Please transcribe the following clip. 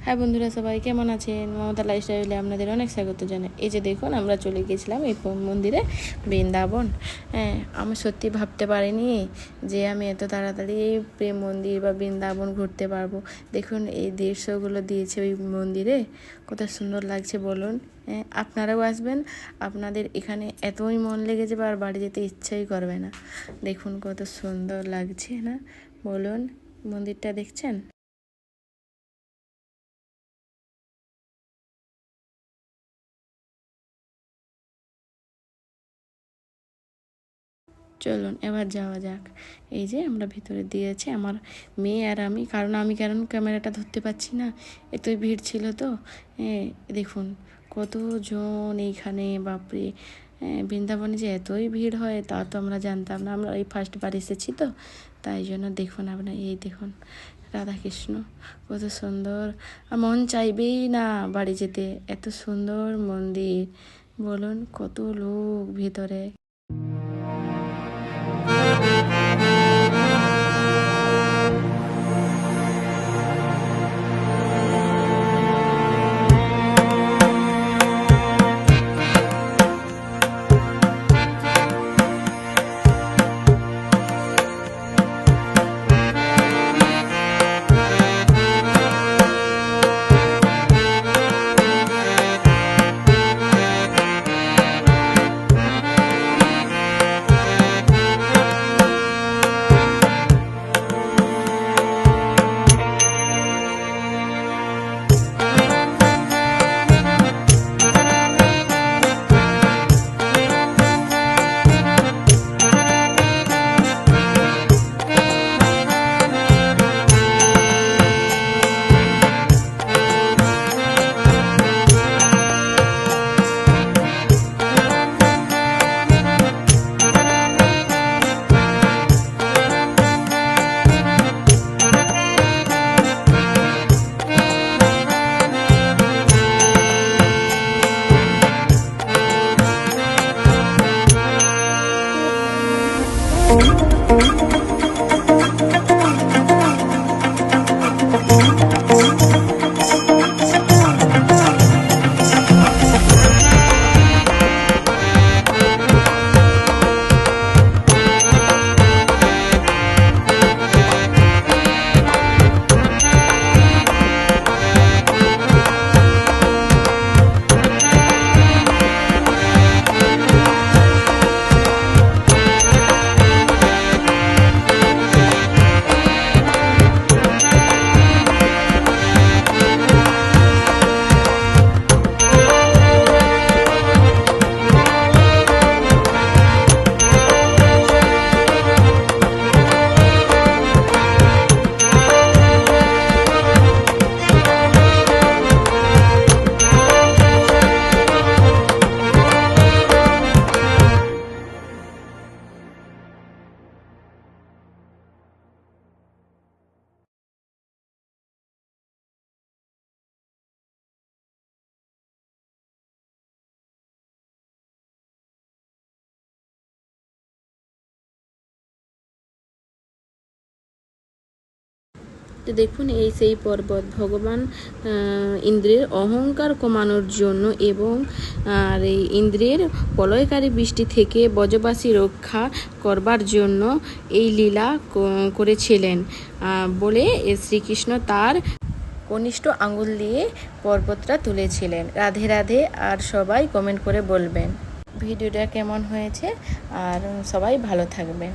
হ্যাঁ বন্ধুরা, সবাই কেমন আছেন? মমতা লাইফস্টাইলে আপনাদের অনেক স্বাগত জানাই। এই যে দেখুন, আমরা চলে গেছিলাম এই মন্দিরে, বৃন্দাবন। হ্যাঁ, আমি সত্যি ভাবতে পারিনি যে আমি এত তাড়াতাড়ি এই প্রেম মন্দির বা বৃন্দাবন ঘুরতে পারবো। দেখুন এই দৃশ্যগুলো দিয়েছে ওই মন্দিরে, কত সুন্দর লাগছে বলুন। হ্যাঁ, আপনারাও আসবেন, আপনাদের এখানে এতই মন লেগে যাবে আর বাড়ি যেতে ইচ্ছাই করবে না। দেখুন কত সুন্দর লাগছে না বলুন, মন্দিরটা দেখছেন? চলুন এবার যাওয়া যাক। এই যে আমরা ভিতরে দিয়েছি আমার মেয়ে আর আমি, কারণ ক্যামেরাটা ধরতে পারছি না, এতই ভিড় ছিল তো। দেখুন কতজন এইখানে, বাপরে। বৃন্দাবনে যে এতই ভিড় হয় তা তো আমরা জানতাম না, আমরা এই ফার্স্ট বার এসেছি তো, তাই জন্য দেখুন আপনার এই দেখুন রাধাকৃষ্ণ কত সুন্দর। আর মন চাইবেই না বাড়ি যেতে, এত সুন্দর মন্দির বলুন, কত লোক ভিতরে। তো দেখুন এই সেই পর্বত, ভগবান ইন্দ্রের অহংকার কমানোর জন্য এবং আর এই ইন্দ্রের প্রলয়কারী বৃষ্টি থেকে ব্রজবাসী রক্ষা করবার জন্য এই লীলা করেছিলেন বলে শ্রীকৃষ্ণ তার কনিষ্ঠ আঙ্গুল দিয়ে পর্বতটা তুলেছিলেন। রাধে রাধে। আর সবাই কমেন্ট করে বলবেন ভিডিওটা কেমন হয়েছে, আর সবাই ভালো থাকবেন।